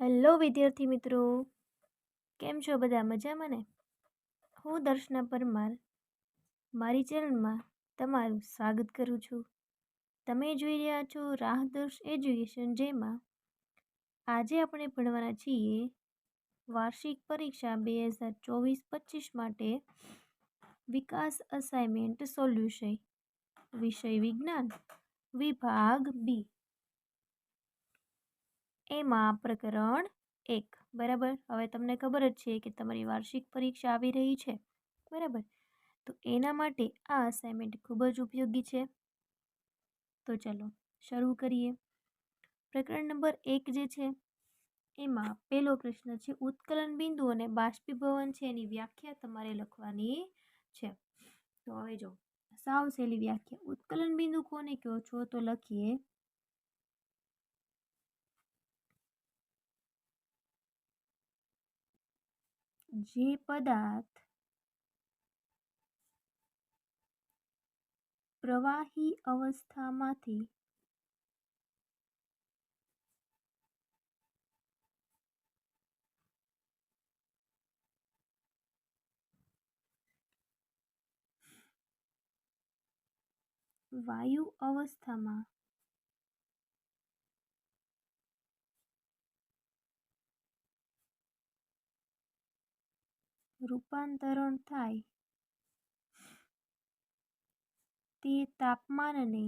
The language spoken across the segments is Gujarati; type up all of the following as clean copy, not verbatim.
હેલો વિદ્યાર્થી મિત્રો, કેમ છો બધા? મજામાં ને? હું દર્શના પરમાર મારી ચેનલમાં તમારું સ્વાગત કરું છું. તમે જોઈ રહ્યા છો રાહદર્શ એજ્યુકેશન, જેમાં આજે આપણે ભણવાના છીએ વાર્ષિક પરીક્ષા 2024-25 માટે વિકાસ અસાઇનમેન્ટ સોલ્યુશન, વિષય વિજ્ઞાન, વિભાગ બી, એમાં પ્રકરણ 1. બરાબર. હવે તમને ખબર જ છે કે તમારી વાર્ષિક પરીક્ષા આવી રહી છે, બરાબર. તો એના માટે આ અસાઇનમેન્ટ ખૂબ જ ઉપયોગી છે. તો ચાલો શરૂ કરીએ. પ્રકરણ નંબર 1 જે છે એમાં પહેલો પ્રશ્ન છે, ઉત્કલન બિંદુ અને બાષ્પીભવન છે એની વ્યાખ્યા તમારે લખવાની છે. તો હવે જો સાવ સહેલી વ્યાખ્યા. ઉત્કલન બિંદુ કોને કહો છો? તો લખીએ જે પદાર્થ પ્રવાહી અવસ્થામાંથી વાયુ અવસ્થામાં રૂપાંતરણ થાય તે તાપમાનને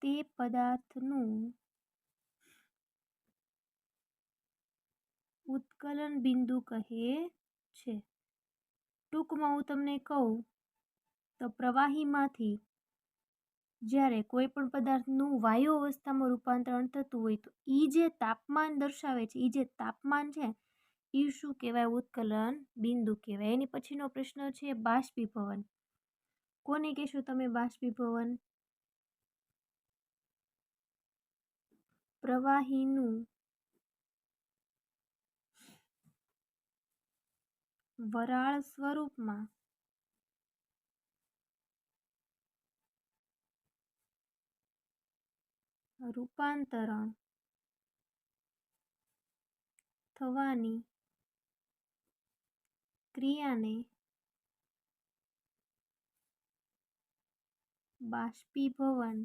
તે પદાર્થનું ઉત્કલન બિંદુ કહે છે. ટૂંકમાં હું તમને કહું તો પ્રવાહીમાંથી જ્યારે કોઈ પણ પદાર્થનું વાયુ અવસ્થામાં રૂપાંતરણ થતું હોય તો એ જે તાપમાન દર્શાવે છે, એ જે તાપમાન છે એ શું કહેવાય? ઉત્કલન બિંદુ કહેવાય. એની પછીનો પ્રશ્ન છે બાષ્પીભવન. કોને કહેશો તમે બાષ્પીભવન? પ્રવાહીનું વરાળ સ્વરૂપમાં રૂપાંતરણ થવાની ક્રિયાને બાષ્પીભવન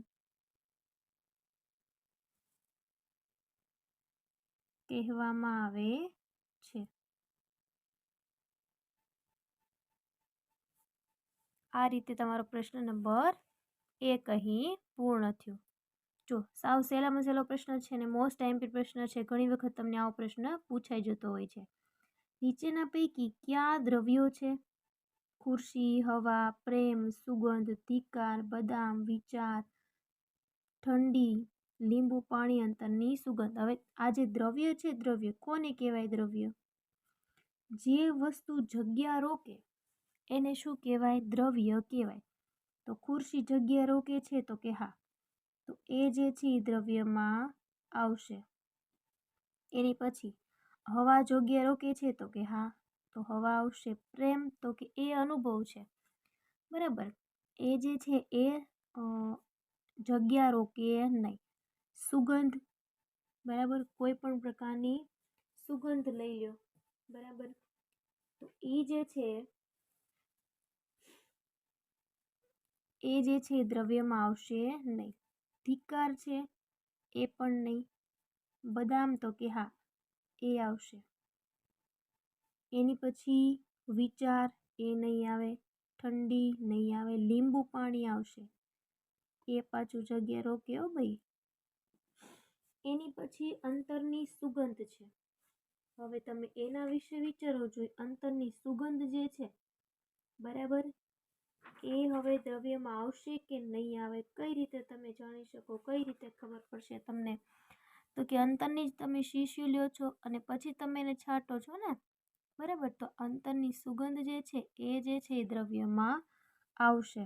કહેવામાં આવે છે. આ રીતે તમારો પ્રશ્ન નંબર 1 અહીં પૂર્ણ થયો. જો સાવ સહેલામાં સહેલો પ્રશ્ન છે અને મોસ્ટ આઈએમપી પ્રશ્ન છે. ઘણી વખત તમને આવો પ્રશ્ન પૂછાઈ જતો હોય છે. નીચેના પૈકી કયા દ્રવ્યો છે? ખુરશી, હવા, પ્રેમ, સુગંધ, ધિક્કાર, બદામ, વિચાર, ઠંડી, લીંબુ પાણી, અંતરની સુગંધ. હવે આ જે દ્રવ્ય છે, દ્રવ્ય કોને કહેવાય? દ્રવ્ય જે વસ્તુ જગ્યા રોકે એને શું કહેવાય? દ્રવ્ય કહેવાય. તો ખુરશી જગ્યા રોકે છે તો કે હા, તો એ જે છે એ દ્રવ્યમાં આવશે. એની પછી હવા જગ્યા રોકે છે તો કે હા, તો હવા આવશે. પ્રેમ તો કે એ અનુભવ છે, બરાબર, એ જે છે એ જગ્યા રોકે નહીં. સુગંધ, બરાબર, કોઈ પણ પ્રકારની સુગંધ લઈ લો, બરાબર, તો એ જે છે એ દ્રવ્યમાં આવશે નહીં. ધિક્કાર છે એ પણ નહીં. બદામ તો કે હા, એ આવશે. એની પછી વિચાર એ નહીં આવે. ઠંડી નહીં આવે. લીંબુ પાણી આવશે, એ પાછું જગ્યા રોકે હો ભાઈ. એની પછી અંતરની સુગંધ છે. હવે તમે એના વિશે વિચારો જોઈએ. અંતરની સુગંધ જે છે, બરાબર, એ હવે દ્રવ્યમાં આવશે કે નહીં આવે? કઈ રીતે તમે જાણી શકો? કઈ રીતે ખબર પડશે તમને? તો કે અંતરની જ તમે શીશી લ્યો છો અને પછી તમે એને છાંટો છો ને, બરાબર, તો અંતરની સુગંધ જે છે એ દ્રવ્યમાં આવશે.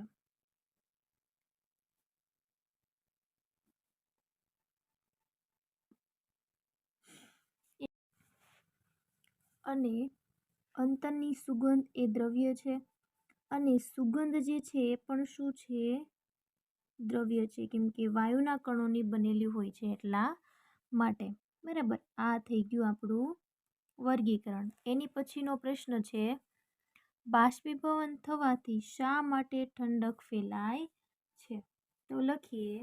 અને અંતરની સુગંધ એ દ્રવ્ય છે અને સુગંધ જે છે એ પણ શું છે? દ્રવ્ય છે, કેમ કે વાયુના કણોની બનેલી હોય છે એટલા માટે. બરાબર, આ થઈ ગયું આપણું વર્ગીકરણ. એની પછીનો પ્રશ્ન છે, બાષ્પીભવન થવાથી શા માટે ઠંડક ફેલાય છે? તો લખીએ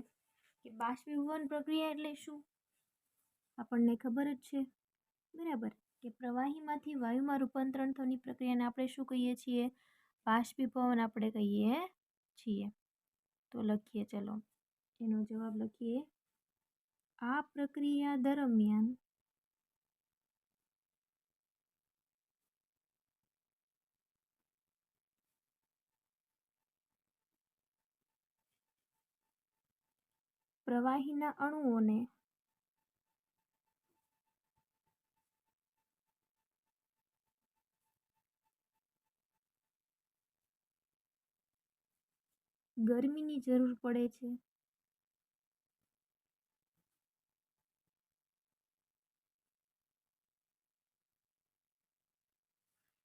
કે બાષ્પીભવન પ્રક્રિયા એટલે શું? આપણને ખબર જ છે, બરાબર, કે પ્રવાહીમાંથી વાયુમાં રૂપાંતરણ થવાની પ્રક્રિયાને આપણે શું કહીએ છીએ? બાષ્પીભવન આપણે કહીએ છીએ. તો લખીએ, ચલો એનો જવાબ લખીએ. આ પ્રક્રિયા દરમિયાન પ્રવાહીના અણુઓને ગરમીની જરૂર પડે છે.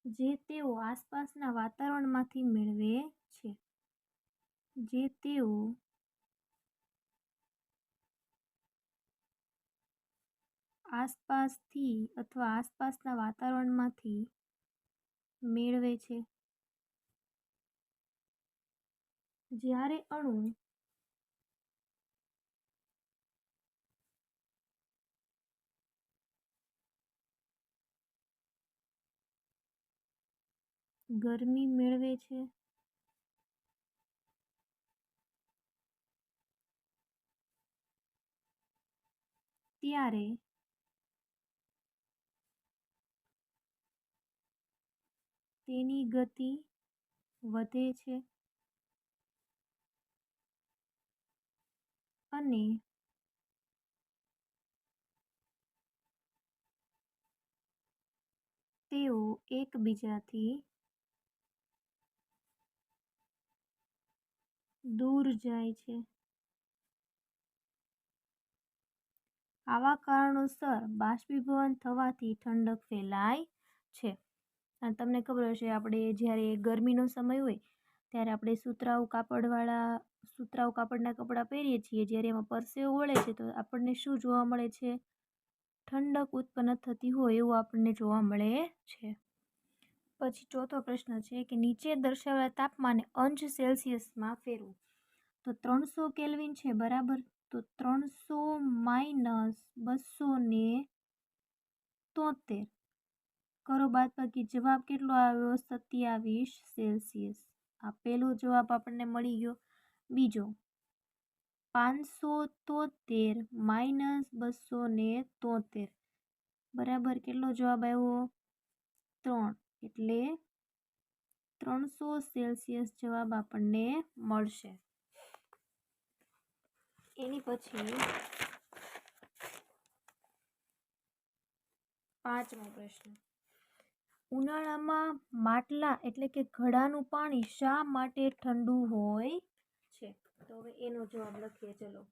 જે તેઓ આસપાસના વાતાવરણમાંથી મેળવે છે. જે તેઓ આસપાસથી અથવા આસપાસના વાતાવરણમાંથી મેળવે છે. જ્યારે અણુ ગરમી મેળવે છે ત્યારે તેની ગતિ વધે છે અને તેઓ એકબીજાથી દૂર જાય છે. આવા કારણોસર બાષ્પીભવન થવાથી ઠંડક ફેલાય છે. અને તમને ખબર હશે, આપણે જ્યારે ગરમીનો સમય હોય ત્યારે આપણે સુતરાઉ કાપડના કપડાં પહેરીએ છીએ. જ્યારે એમાં પરસેવો વળે છે તો આપણને શું જોવા મળે છે? ઠંડક ઉત્પન્ન થતી હોય એવું આપણને જોવા મળે છે. પછી ચોથો પ્રશ્ન છે કે નીચે દર્શાવેલા તાપમાને અંશ સેલ્સિયસમાં ફેરવું. તો 300 કેલ્વિન છે, બરાબર, તો 300 માઇનસ 273 કરો બાદબાકી. જવાબ કેટલો આવ્યો? 27 સેલ્સિયસ. આ પહેલો જવાબ આપણને મળી ગયો. બીજો 573 માઇનસ 273 બરાબર કેટલો જવાબ આવ્યો? 3, એટલે 300 સેલ્સિયસ જવાબ આપણને મળશે. એની પછી 5મો પ્રશ્ન, ઉનાળામાં માટલા એટલે કે ઘડાનું પાણી શા માટે ઠંડુ હોય છે? તો હવે એનો જવાબ લખીએ. ચલો,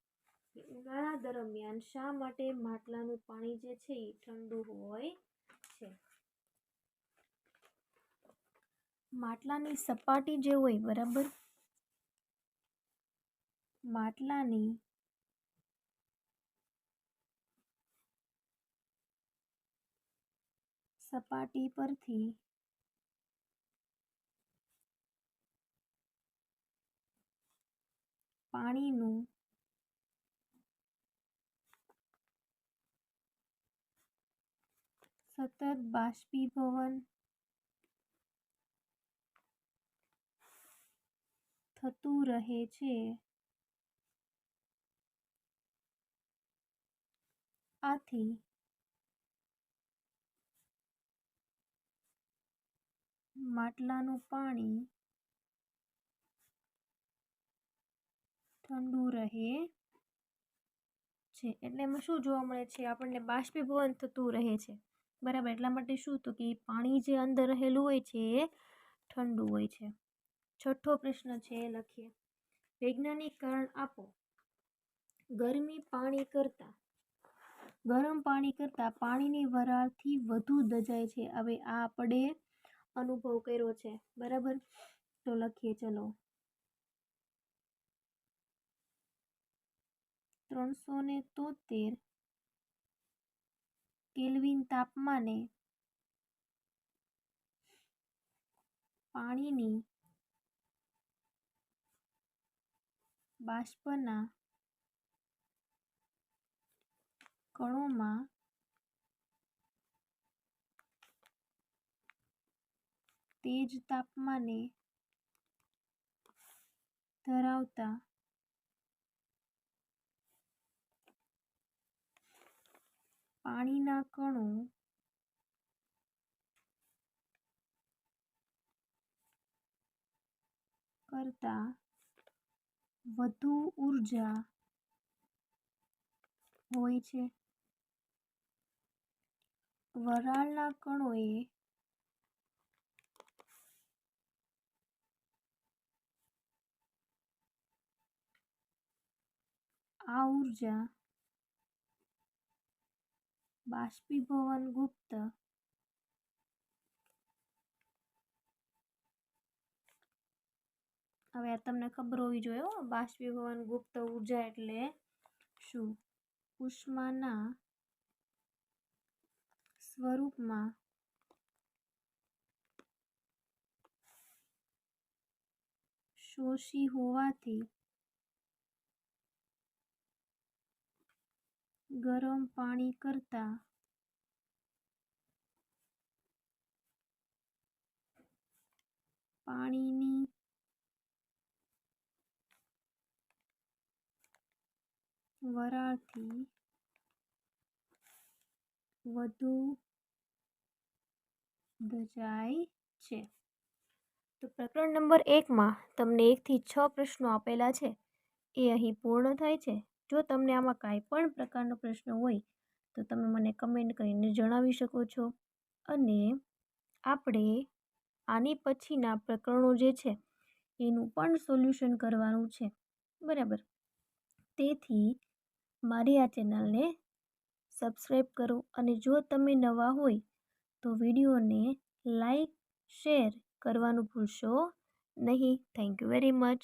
ઉનાળા દરમિયાન શા માટે માટલાનું પાણી જે છે એ ઠંડુ હોય છે? માટલાની સપાટી જે હોય, બરાબર, માટલાની સપાટી પરથી પાણીનું સતત બાષ્પીભવન થતું રહે છે. આથી માટલાનું પાણી ઠંડુ રહે છે. એટલે એમાં શું જોવા મળે છે? આપણને બાષ્પીભવન થતું રહે છે, બરાબર. એટલા માટે શું? તો કે પાણી જે અંદર રહેલું હોય છે એ ઠંડુ હોય છે. છઠ્ઠો પ્રશ્ન છે, એ લખીએ. વૈજ્ઞાનિક કારણ આપો. ગરમ પાણી કરતાં પાણીની વરાળથી વધુ દજાય છે. હવે આ આપણે અનુભવ કર્યો છે, બરાબર. તો લખીએ ચલો 373 કેલ્વિન તાપમાને પાણીની બાષ્પના કણોમાં તેજ તાપમાને ધરાવતા પાણીના કણો કરતાં વધુ ઊર્જા હોય છે. વરાળના કણોએ આ ઊર્જા બાષ્પીભવન ગુપ્ત હવે આ તમને ખબર હોવી જોઈએ હો, બાષ્પીભવન ગુપ્ત ઊર્જા એટલે શું? ઉષ્માના સ્વરૂપમાં શોષી હોવાથી ગરમ પાણી કરતાં પાણીની વરાળથી વધુ દજાય છે. તો પ્રકરણ નંબર 1માં તમને 1 થી 6 પ્રશ્નો આપેલા છે એ અહીં પૂર્ણ થાય છે. જો તમને આમાં કાંઈ પણ પ્રકારનો પ્રશ્ન હોય તો તમે મને કમેન્ટ કરીને જણાવી શકો છો, અને આપણે આની પછીના પ્રકરણો જે છે એનું પણ સોલ્યુશન કરવાનું છે, બરાબર. તેથી મારી આ ચેનલને સબસ્ક્રાઈબ કરો, અને જો તમે નવા હોય તો વિડીયોને લાઈક શેર કરવાનું ભૂલશો નહીં. Thank you very much.